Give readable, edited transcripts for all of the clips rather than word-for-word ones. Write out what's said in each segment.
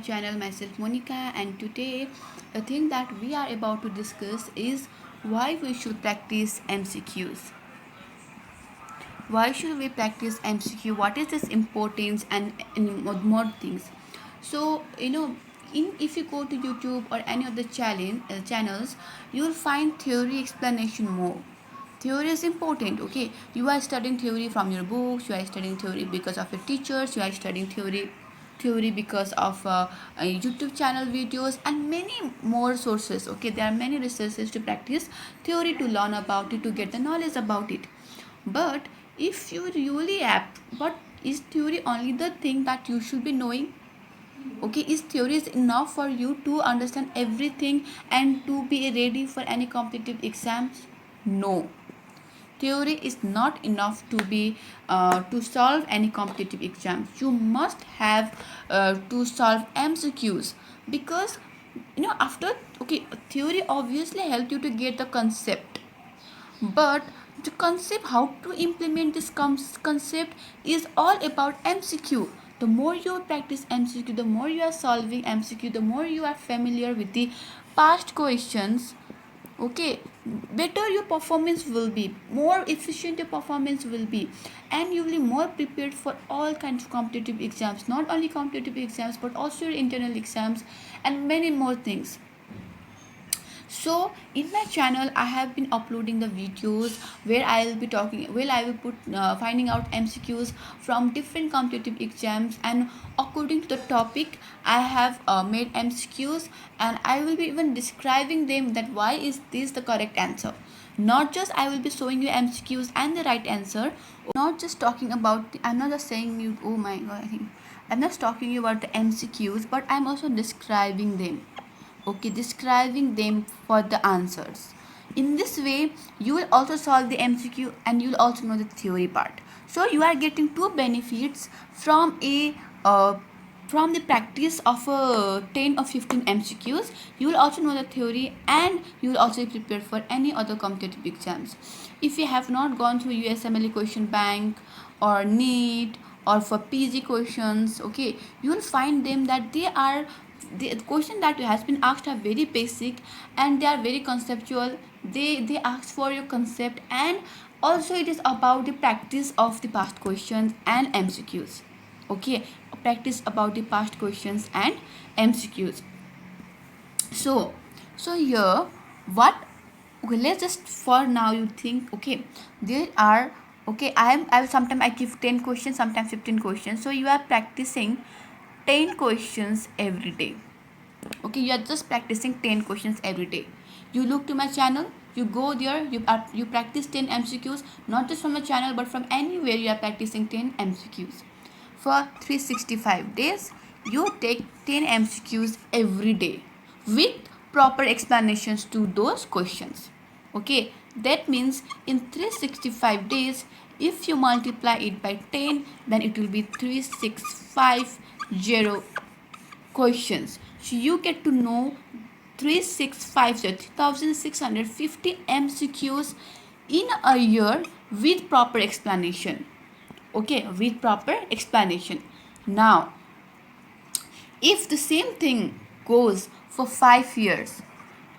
channel. Myself Monica, and today the thing that we are about to discuss is why we should practice MCQs. Why should we practice MCQ? What is its importance and more things? So if you go to YouTube or any of the channels, you will find theory explanation more. Theory is important. Okay, you are studying theory from your books, you are studying theory because of your teachers, you are studying theory because of YouTube channel videos and many more sources. Okay, there are many resources to practice theory, to learn about it, to get the knowledge about it. But if you really apt, but is theory only the thing that you should be knowing? Okay, is theory is enough for you to understand everything and to be ready for any competitive exams? No, theory is not enough to be to solve any competitive exams. You must have to solve MCQs, because after, okay, theory obviously help you to get the concept, but the concept, how to implement this concept, is all about MCQ. The more you practice MCQ, the more you are solving MCQ, the more you are familiar with the past questions, okay, better your performance will be, more efficient your performance will be, and you will be more prepared for all kinds of competitive exams, not only competitive exams but also your internal exams and many more things. So in my channel I have been uploading the videos where I will be talking, where I will put finding out MCQs from different competitive exams, and according to the topic I have made MCQs, and I will be even describing them that why is this the correct answer. Not just I will be showing you MCQs and the right answer, not just talking about I'm not just saying you, oh my god, I think I'm not talking you about the MCQs, but I'm also describing them. Okay, describing them for the answers. In this way you will also solve the MCQ and you will also know the theory part. So you are getting two benefits from a from the practice of 10 or 15 MCQs. You will also know the theory and you will also be prepared for any other competitive exams. If you have not gone through USMLE question bank or NEET or for PG questions, okay, you will find them that they are, the question that has been asked are very basic and they are very conceptual. They ask for your concept, and also it is about the practice of the past questions and MCQs. Okay, practice about the past questions and MCQs. So here, what, okay, let's just for now you think, okay, there are, okay, I sometimes I give 10 questions, sometimes 15 questions, so you are practicing 10 questions every day. Okay, you are just practicing 10 questions every day. You look to my channel, you go there, you practice 10 MCQs, not just from my channel but from anywhere. You are practicing 10 MCQs for 365 days. You take 10 MCQs every day with proper explanations to those questions. Okay, that means in 365 days, if you multiply it by 10, then it will be 3650 questions. So you get to know 3650 MCQs in a year with proper explanation. Okay, with proper explanation. Now, if the same thing goes for 5 years,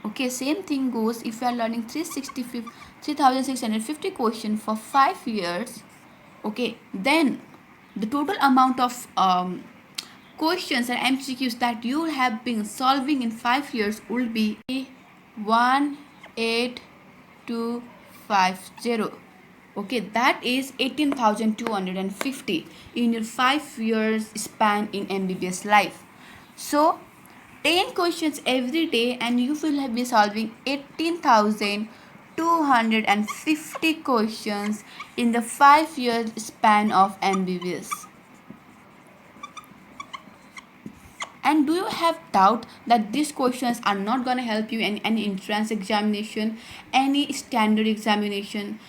okay, same thing goes if you are learning 3650 questions for 5 years, okay, then the total amount of questions and MCQs that you have been solving in 5 years will be 18250. Okay, that is 18,250 in your 5 years span in MBBS life. So 10 questions every day and you will be solving 18,250 questions in the 5 year span of MBBS. And do you have doubt that these questions are not going to help you in any entrance examination, any standard examination?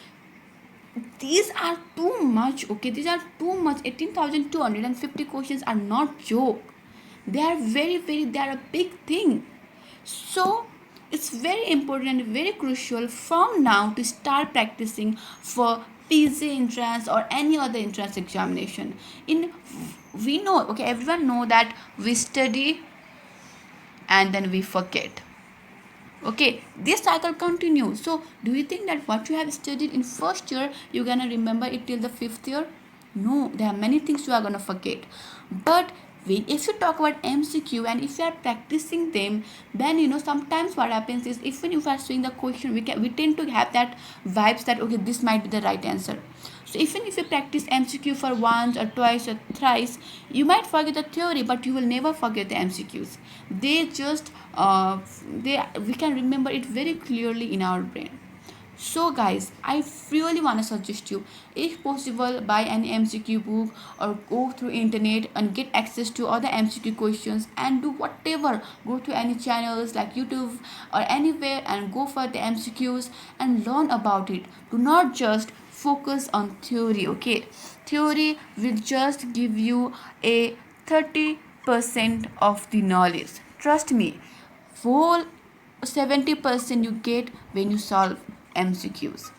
These are too much, okay? These are too much. 18,250 questions are not joke. They are they are a big thing. So it's very important and very crucial from now to start practicing for PG entrance or any other entrance examination. In we know, okay, everyone know that we study and then we forget. Okay, this cycle continues. So do you think that what you have studied in first year you're gonna remember it till the fifth year? No, there are many things you are gonna forget. But if you talk about MCQ and if you are practicing them, then sometimes what happens is, even if you are seeing the question, we tend to have that vibes that okay, this might be the right answer. So even if you practice MCQ for once or twice or thrice, you might forget the theory, but you will never forget the MCQs. They just we can remember it very clearly in our brain. So guys, I really want to suggest you, if possible, buy an MCQ book or go through internet and get access to other MCQ questions and do whatever. Go to any channels like YouTube or anywhere and go for the MCQs and learn about it. Do not just focus on theory, okay? Theory will just give you a 30% of the knowledge. Trust me, whole 70% you get when you solve MCQs.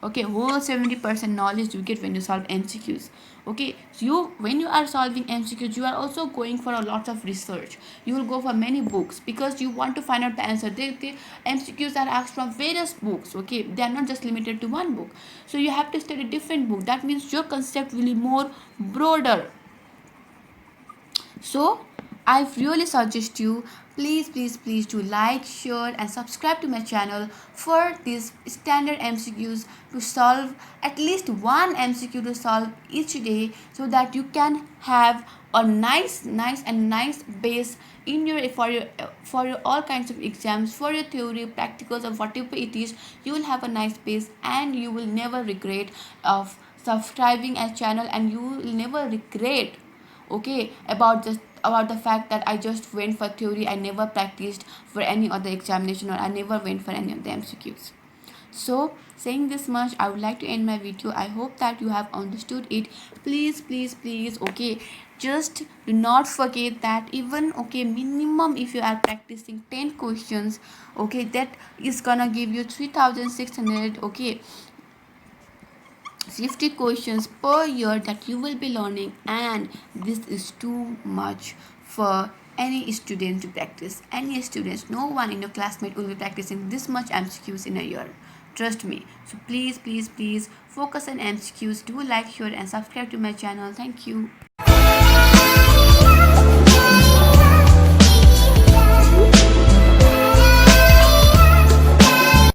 Okay, whole 70% knowledge you get when you solve MCQs. Okay, so when you are solving MCQs, you are also going for a lot of research. You will go for many books because you want to find out the answer. The MCQs are asked from various books. Okay, they are not just limited to one book. So you have to study different book. That means your concept will be more broader. So I really suggest you, please to like, share and subscribe to my channel for these standard MCQs, to solve at least one MCQ to solve each day, so that you can have a nice base in your for your all kinds of exams, for your theory, practicals or whatever it is. You will have a nice base and you will never regret of subscribing a channel, and you will never regret, okay, about the fact that I just went for theory, I never practiced for any other examination, or I never went for any of the MCQs. So saying this much, I would like to end my video. I hope that you have understood it. Please, okay, just do not forget that, even okay, minimum if you are practicing 10 questions, okay, that is gonna give you 3600, okay, 50 questions per year that you will be learning, and this is too much for any student to practice. Any students, no one in your classmate will be practicing this much MCQs in a year. Trust me. So please focus on MCQs. Do like, share and subscribe to my channel. Thank you.